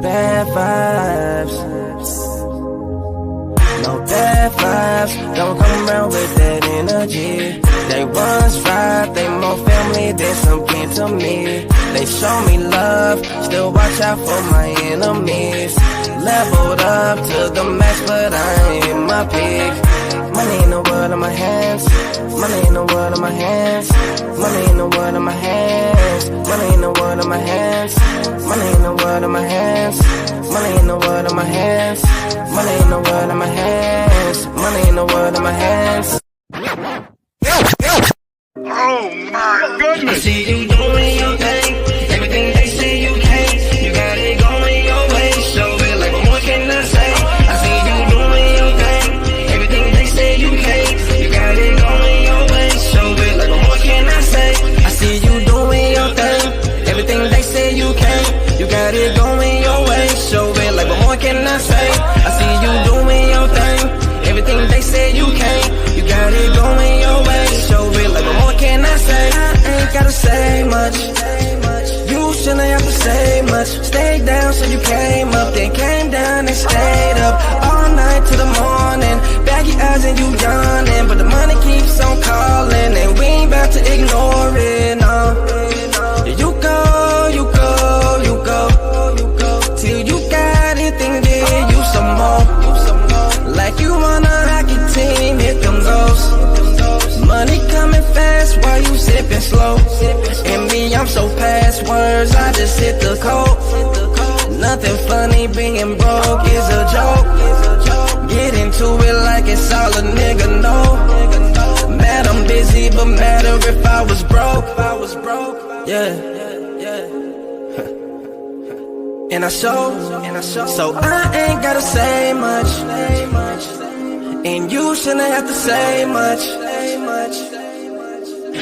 bad vibes. No bad vibes, don't come around with that energy. They once right, they more family than some kin to me. They show me love, still watch out for my enemies. Leveled up to the max, but I ain't in my peak. Money in the world in my hands, money in the world in my hands, money in the world in my hands, money in the world in my hands, money in the world in my hands, money in the world in my hands, money in the world in my hands, money in the world in my hands. Oh my goodness! I see you doing your thing, everything they say you can't. You got it going your way, show it like what can I say? I see you doing your thing, everything they say you can't. You got it going your way, show it like what can I say? I see you doing your thing, everything they say you can't. You got it going your way, show it like what can I say? I see you doing your thing, everything they say you can't. You got it going your way, show it like what more can I say? I ain't gotta say much. You shouldn't have to say much. Stay down so you came up, then came down and stayed up all night to the morning. Baggy eyes and you yawning, but the money keeps on calling, and we ain't about to ignore it. No, you go, you go, you go, till you got anything, then you some more. Like you on a hockey team, hit them goals. Money coming fast while you sipping slow. And me, I'm so past words, I just hit the code. Nothing funny, being broke is a joke. Get into it like it's all a nigga know. Mad I'm busy, but matter if I was broke. Yeah. And I show, so I ain't gotta say much. And you shouldn't have to say much.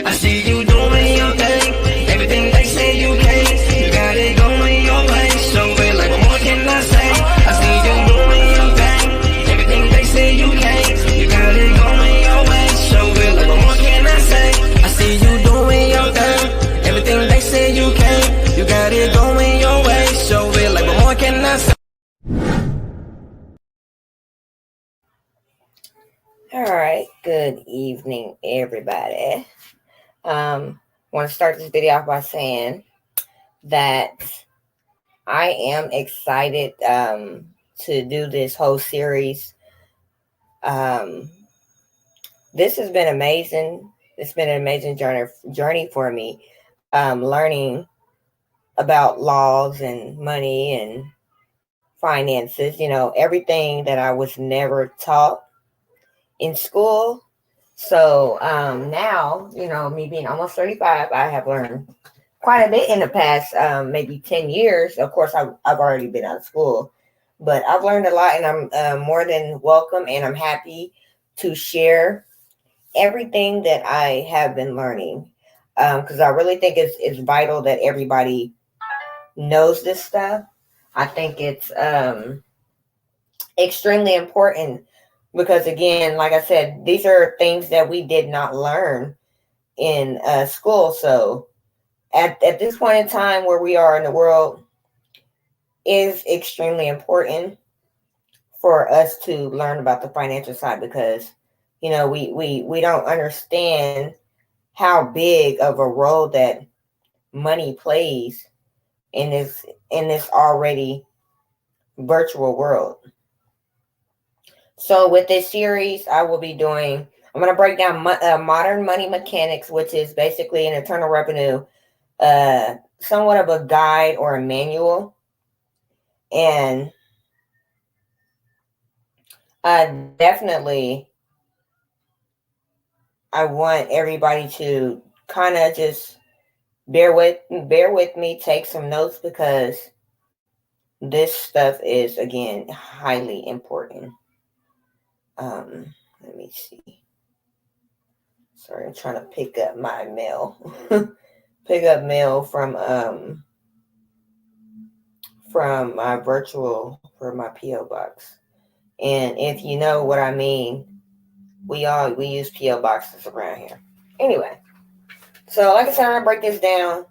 I see you doing your thing, everything they say you can't. You got it going your way, show it like what more can I say? I see you doing your thing, everything they say you can't. You got it going your way, show it like what more can I say? I see you doing your thing, everything they say you can't. You got it going your way, show it like what more can I say? All right, good evening, everybody. Want to start this video off by saying that I am excited to do this whole series. This has been amazing. It's been an amazing journey for me, learning about laws and money and finances, everything that I was never taught in school. So now, me being almost 35, I have learned quite a bit in the past maybe 10 years. Of course, I've already been out of school, but I've learned a lot, and I'm more than welcome, and I'm happy to share everything that I have been learning, because I really think it's vital that everybody knows this stuff. I think it's extremely important. Because again, like I said, these are things that we did not learn in school. So at this point in time where we are in the world, is extremely important for us to learn about the financial side, because, we don't understand how big of a role that money plays in this already virtual world. So with this series, I'm going to break down modern money mechanics, which is basically an internal revenue, somewhat of a guide or a manual. And definitely, I want everybody to kind of just bear with me, take some notes, because this stuff is, again, highly important. Let me see. Sorry, I'm trying to pick up my mail. Pick up mail from my my P.O. box. And if you know what I mean, we use P.O. boxes around here. Anyway, so like I said, I'm gonna break this down,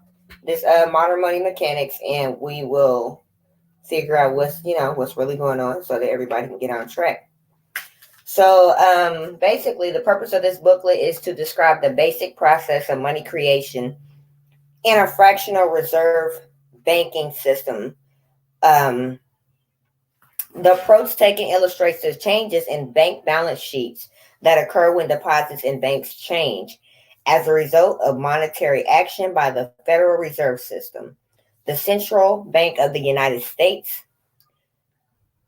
this modern money mechanics, and we will figure out what's really going on so that everybody can get on track. So basically, the purpose of this booklet is to describe the basic process of money creation in a fractional reserve banking system. Um, the approach taken illustrates the changes in bank balance sheets that occur when deposits in banks change as a result of monetary action by the Federal Reserve System, the Central Bank of the United States.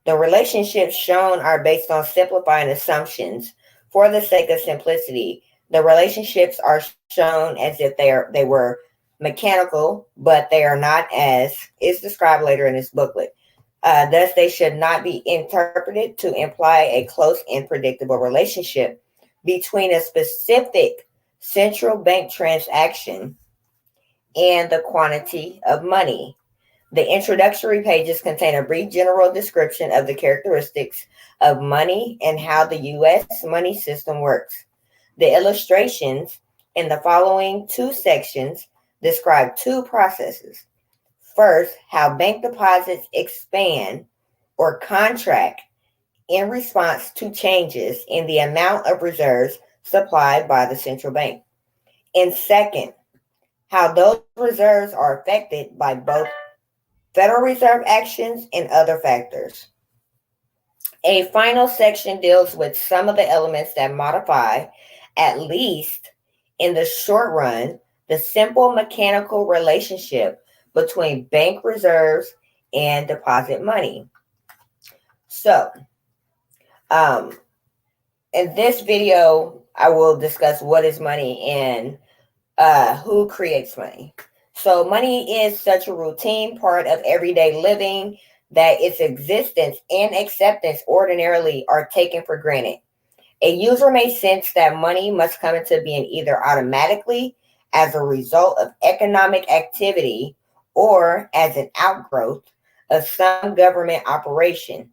The relationships shown are based on simplifying assumptions. For the sake of simplicity, the relationships are shown as if they were mechanical, but they are not, as is described later in this booklet. Thus, they should not be interpreted to imply a close and predictable relationship between a specific central bank transaction and the quantity of money. The introductory pages contain a brief general description of the characteristics of money and how the U.S. money system works. The illustrations in the following two sections describe two processes. First, how bank deposits expand or contract in response to changes in the amount of reserves supplied by the central bank. And second, how those reserves are affected by both Federal Reserve actions and other factors. A final section deals with some of the elements that modify, at least in the short run, the simple mechanical relationship between bank reserves and deposit money. So, in this video, I will discuss what is money and who creates money. So money is such a routine part of everyday living that its existence and acceptance ordinarily are taken for granted. A user may sense that money must come into being either automatically as a result of economic activity or as an outgrowth of some government operation.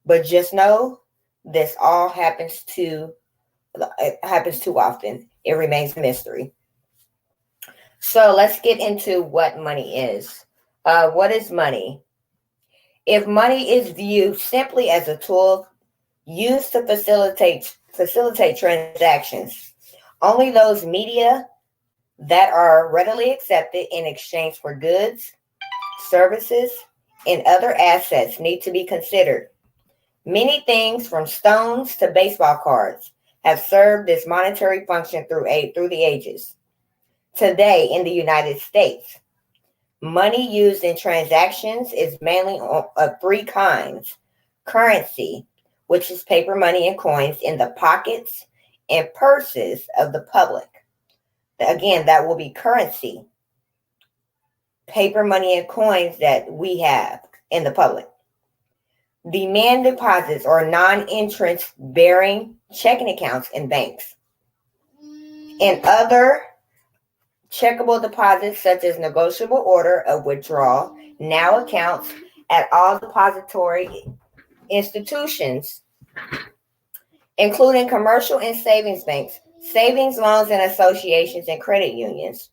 But just know this all happens too often. It remains a mystery. So let's get into what money is. What is money? If money is viewed simply as a tool used to facilitate transactions, only those media that are readily accepted in exchange for goods, services, and other assets need to be considered. Many things, from stones to baseball cards, have served this monetary function through the ages. Today in the United States, money used in transactions is mainly of three kinds. Currency, which is paper money and coins in the pockets and purses of the public. Again, that will be currency, paper money and coins that we have in the public. Demand deposits or non-interest bearing checking accounts in banks. And other checkable deposits such as negotiable order of withdrawal now accounts at all depository institutions, including commercial and savings banks, savings loans and associations, and credit unions.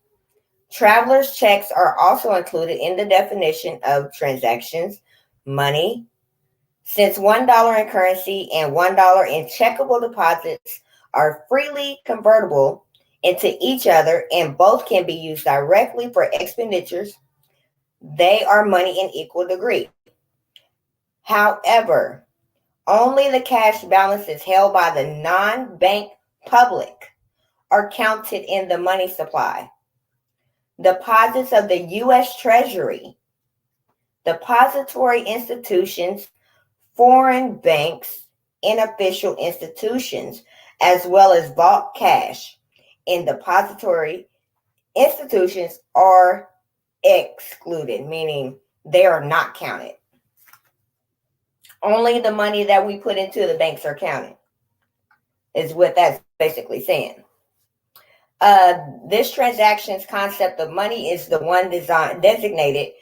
Traveler's checks are also included in the definition of transactions. Money, since $1 in currency and $1 in checkable deposits are freely convertible into each other and both can be used directly for expenditures, they are money in equal degree. However, only the cash balances held by the non-bank public are counted in the money supply. Deposits of the U.S. Treasury, depository institutions, foreign banks, and official institutions, as well as vault cash in depository institutions are excluded, meaning they are not counted. Only the money that we put into the banks are counted, is what that's basically saying. This transactions concept of money is the one designated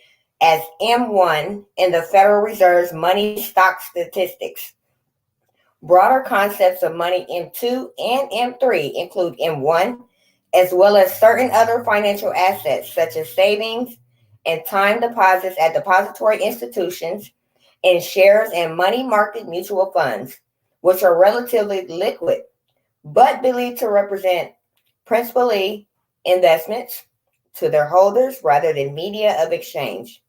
as M1 in the Federal Reserve's money stock statistics. Broader concepts of money M2 and M3 include M1, as well as certain other financial assets such as savings and time deposits at depository institutions, in shares and money market mutual funds, which are relatively liquid, but believed to represent principally investments to their holders rather than media of exchange.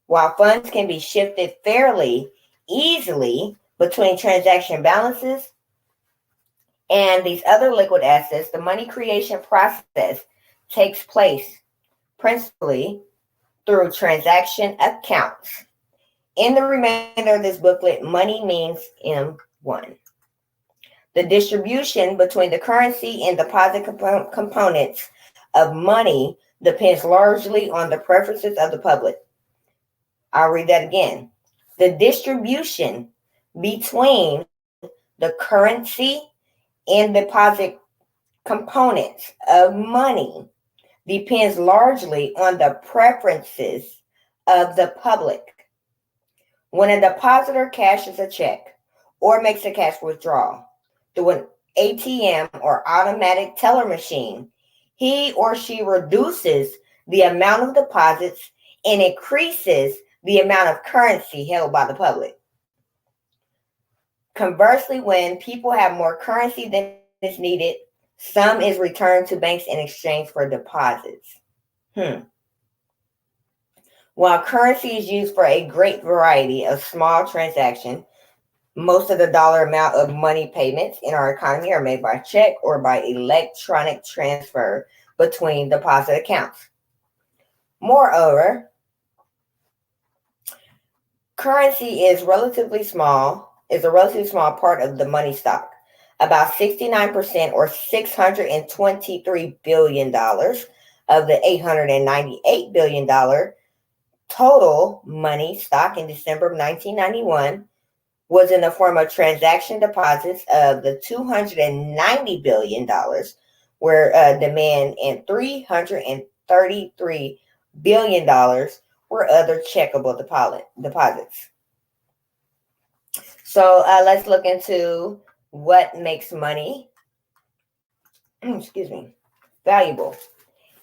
While funds can be shifted fairly easily between transaction balances and these other liquid assets, the money creation process takes place principally through transaction accounts. In the remainder of this booklet, money means M1. The distribution between the currency and deposit components of money depends largely on the preferences of the public. I'll read that again. The distribution between the currency and deposit components of money depends largely on the preferences of the public. When a depositor cashes a check or makes a cash withdrawal through an ATM or automatic teller machine, he or she reduces the amount of deposits and increases the amount of currency held by the public. Conversely, when people have more currency than is needed, some is returned to banks in exchange for deposits. While currency is used for a great variety of small transactions, most of the dollar amount of money payments in our economy are made by check or by electronic transfer between deposit accounts. Moreover, currency is a relatively small part of the money stock. About 69% or $623 billion of the $898 billion total money stock in December of 1991 was in the form of transaction deposits of the $290 billion were demand and $333 billion were other checkable deposits. So let's look into what makes money valuable.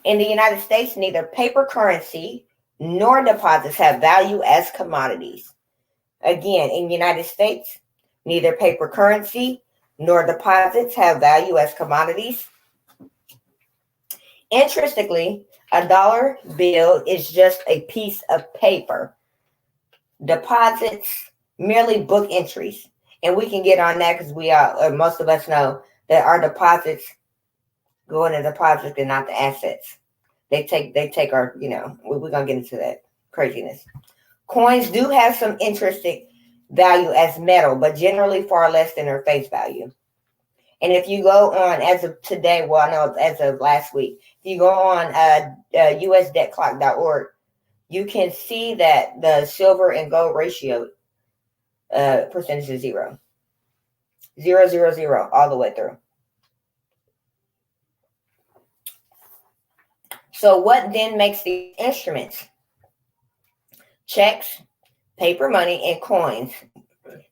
In the United States, neither paper currency nor deposits have value as commodities. Again, in the United States, neither paper currency nor deposits have value as commodities. Interestingly, a dollar bill is just a piece of paper. Deposits merely book entries, and we can get on that because most of us know that our deposits go into deposits and not the assets. They take our, we're gonna get into that craziness. Coins do have some intrinsic value as metal, but generally far less than their face value. And if you go on, as of today, as of last week, if you go on usdebtclock.org, you can see that the silver and gold ratio percentage is 0. 0, 0, 0, all the way through. So what then makes these instruments, checks, paper money, and coins,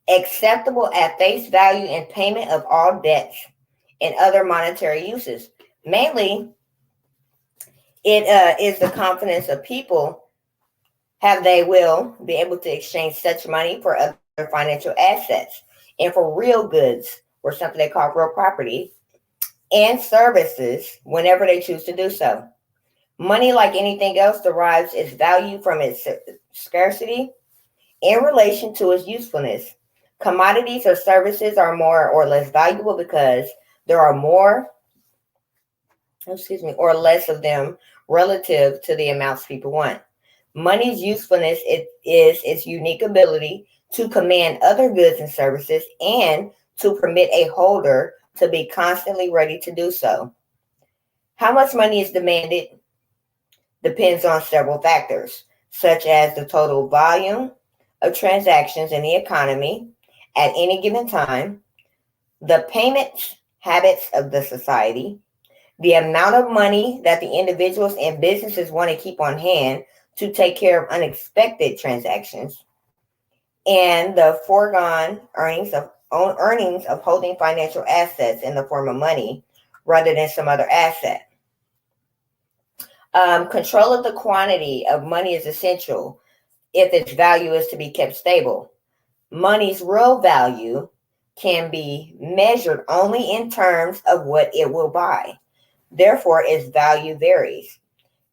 acceptable at face value and payment of all debts and other monetary uses? Mainly, it is the confidence of people they will be able to exchange such money for other financial assets and for real goods, or something they call real property, and services whenever they choose to do so. Money, like anything else, derives its value from its scarcity in relation to its usefulness. Commodities or services are more or less valuable because there are more or less of them relative to the amounts people want. Money's usefulness is its unique ability to command other goods and services and to permit a holder to be constantly ready to do so. How much money is demanded depends on several factors, such as the total volume of transactions in the economy at any given time, the payment habits of the society, the amount of money that the individuals and businesses want to keep on hand to take care of unexpected transactions, and the foregone earnings of holding financial assets in the form of money rather than some other asset. Control of the quantity of money is essential if its value is to be kept stable. Money's real value can be measured only in terms of what it will buy. Therefore, its value varies.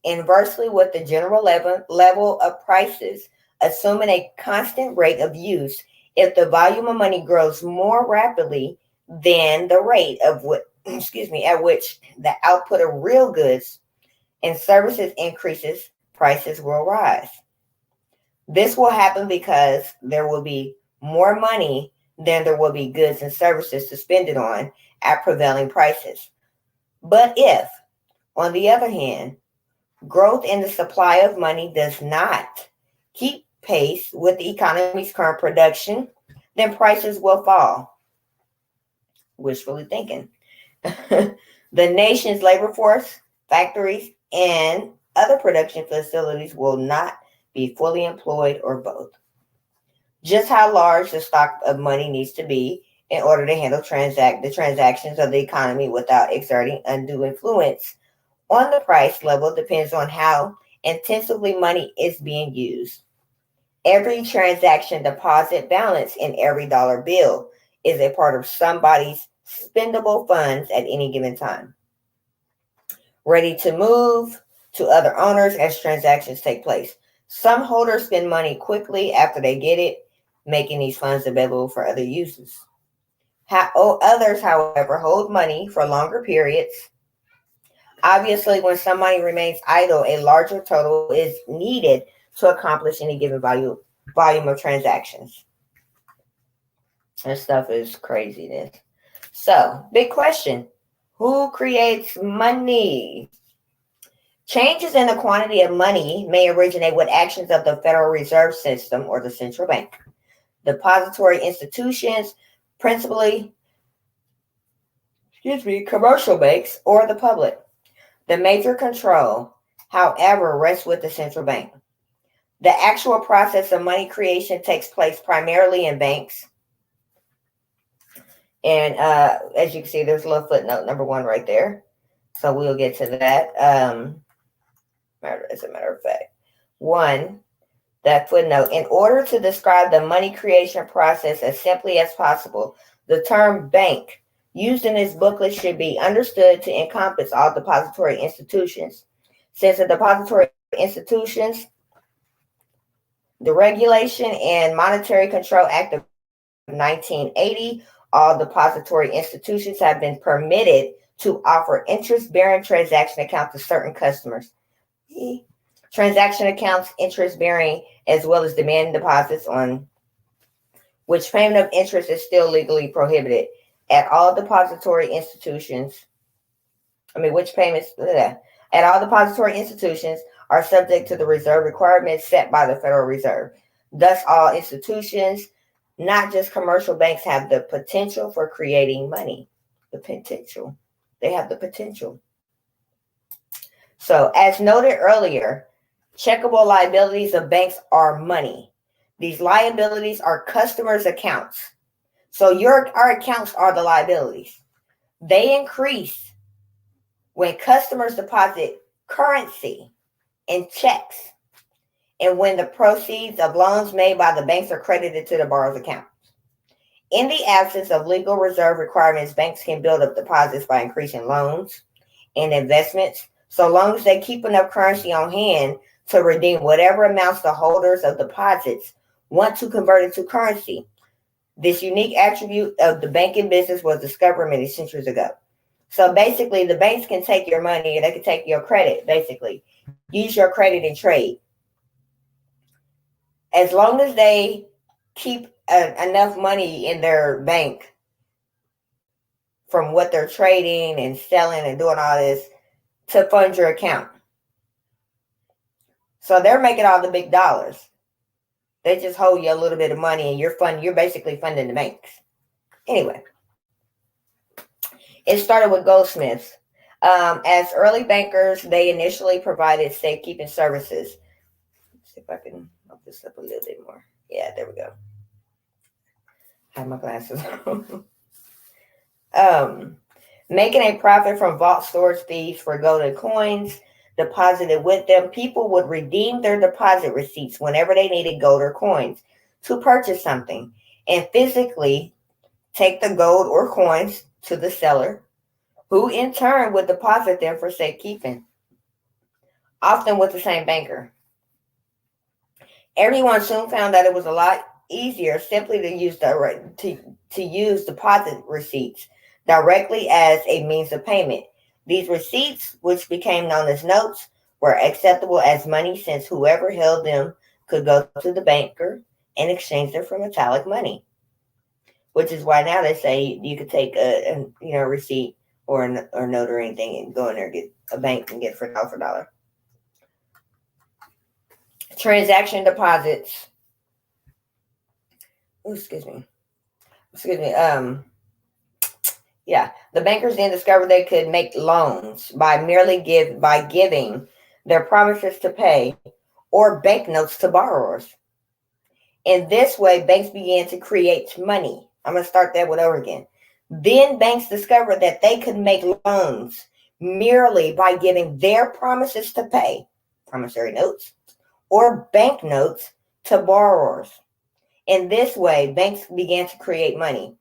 Inversely, with the general level of prices, assuming a constant rate of use, if the volume of money grows more rapidly than the rate of what, at which the output of real goods and services increases, prices will rise. This will happen because there will be more money than there will be goods and services to spend it on at prevailing prices. But if, on the other hand, growth in the supply of money does not keep pace with the economy's current production, then prices will fall. Wishfully thinking. The nation's labor force, factories, and other production facilities will not be fully employed or both. Just how large the stock of money needs to be in order to handle the transactions of the economy without exerting undue influence on the price level depends on how intensively money is being used. Every transaction deposit balance in every dollar bill is a part of somebody's spendable funds at any given time, ready to move to other owners as transactions take place. Some holders spend money quickly after they get it, making these funds available for other uses. Others, however, hold money for longer periods. Obviously, when some money remains idle, a larger total is needed to accomplish any given volume of transactions. This stuff is craziness. So, big question. Who creates money? Changes in the quantity of money may originate with actions of the Federal Reserve System or the central bank. Depository institutions, principally, commercial banks or the public. The major control, however, rests with the central bank. The actual process of money creation takes place primarily in banks. And as you can see, there's a little footnote number 1 right there. So we'll get to that. As a matter of fact, 1, that footnote. In order to describe the money creation process as simply as possible, the term bank used in this booklet should be understood to encompass all depository institutions. Since the depository institutions, the Regulation and Monetary Control Act of 1980, all depository institutions have been permitted to offer interest-bearing transaction accounts to certain customers. Transaction accounts, interest-bearing, as well as demand deposits on which payment of interest is still legally prohibited at all depository institutions. At all depository institutions are subject to the reserve requirements set by the Federal Reserve. Thus, all institutions, not just commercial banks, have the potential for creating money. The potential. They have the potential. So, as noted earlier, checkable liabilities of banks are money. These liabilities are customers' accounts. So our accounts are the liabilities. They increase when customers deposit currency in checks and when the proceeds of loans made by the banks are credited to the borrower's account. In the absence of legal reserve requirements, banks can build up deposits by increasing loans and investments, so long as they keep enough currency on hand to redeem whatever amounts the holders of deposits want to convert into currency. This unique attribute of the banking business was discovered many centuries ago. So basically, the banks can take your money, or they can take your credit, basically. Use your credit and trade. As long as they keep enough money in their bank from what they're trading and selling and doing all this to fund your account. So they're making all the big dollars. They just hold you a little bit of money and you're basically funding the banks. Anyway, it started with goldsmiths. As early bankers, they initially provided safekeeping services. Let's see if I can open this up a little bit more. Yeah, there we go. I have my glasses on. Making a profit from vault storage fees for gold and coins deposited with them. People would redeem their deposit receipts whenever they needed gold or coins to purchase something. and physically take the gold or coins to the seller, who in turn would deposit them for safekeeping, often with the same banker. Everyone soon found that it was a lot easier simply to use deposit receipts directly as a means of payment. These receipts, which became known as notes, were acceptable as money since whoever held them could go to the banker and exchange them for metallic money. Which is why now they say you could take a receipt or note or anything and go in there and get a bank and get it for dollar. Transaction deposits. Ooh, excuse me. Yeah, the bankers then discovered they could make loans by giving their promises to pay or banknotes to borrowers. In this way, banks began to create money. I'm going to start that one over again. Then banks discovered that they could make loans merely by giving their promises to pay, promissory notes, or banknotes to borrowers. In this way, banks began to create money.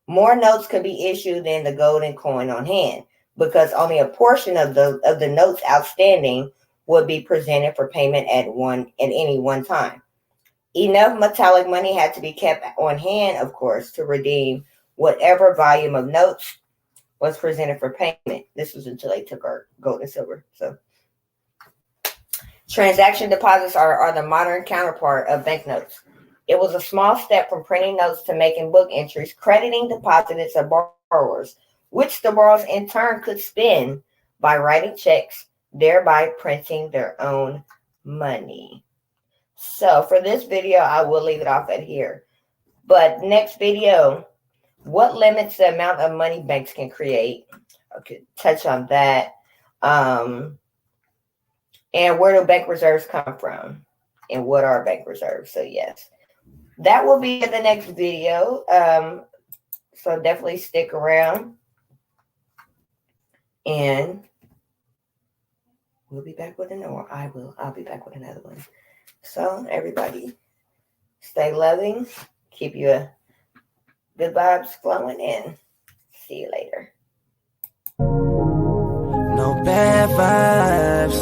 More notes could be issued than the gold and coin on hand, because only a portion of the notes outstanding would be presented for payment at any one time. Enough metallic money had to be kept on hand, of course, to redeem whatever volume of notes was presented for payment. This was until they took our gold and silver. So, transaction deposits are the modern counterpart of banknotes. It was a small step from printing notes to making book entries, crediting deposits of borrowers, which the borrowers in turn could spend by writing checks, thereby printing their own money. So for this video, I will leave it off at here. But next video, what limits the amount of money banks can create? I could touch on that. And where do bank reserves come from? And what are bank reserves? So yes, that will be in the next video. So definitely stick around. And we'll be back with another. I'll be back with another one. So everybody, stay loving, keep your good vibes flowing, and see you later. No bad vibes.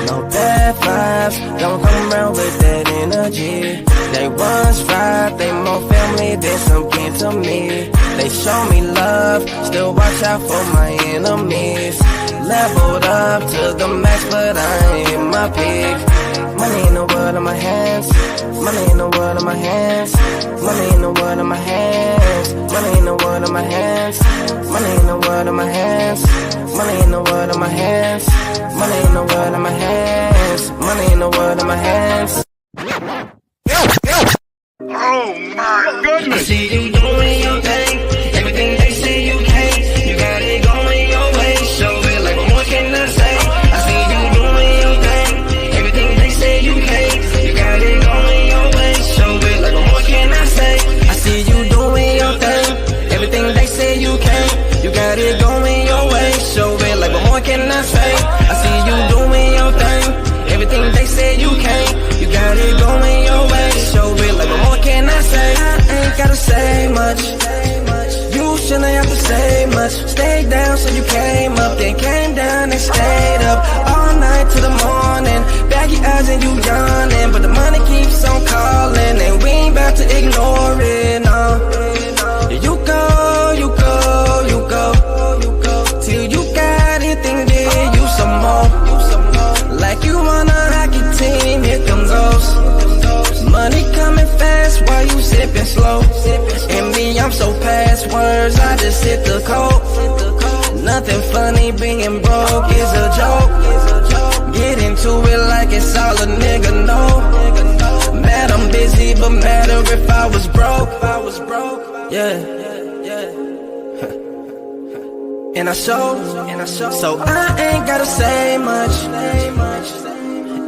No bad vibes. Don't come around with that energy. They once fried, they more family than some kin to me. They show me love, still watch out for my enemies. Leveled up to the max, but I ain't in my peak. Money in the world in my hands. Money in the world in my hands. Money in the world in my hands. Money in the world in my hands. Money in the world in my hands. Money in the world in my hands. Money in the world in my hands. Money in the world in my hands. Oh my goodness! I see you doing your thing. Everything they say you can't. You got it going your way. Show it like what more can I say? I see you doing your thing. Everything they say you can't. You got it going your way. Show it like what more can I say? I see you doing your thing. Everything they say you can't. You got it going your way. Show it like what more can I say? I see you doing your thing. Everything they say you can't. You got it going your way. Show it like what more can I say? I ain't gotta say much. You shouldn't have to say much. Stay down so you came up, then came down and stayed up all night till the morning. Baggy eyes and you yawning, but the money keeps on calling, and we ain't about to ignore it, no. You go, you go, you go, till you got anything, then you some more. Like you on a hockey team, here comes those. Money coming fast while you sipping slow. And me, I'm so past words, I just hit the code. Nothing funny, being broke is a joke. Get into it like it's all a nigga know. Mad I'm busy, but matter if I was broke. Yeah. And I show, so I ain't gotta say much.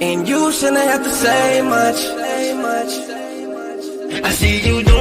And you shouldn't have to say much. I see you doing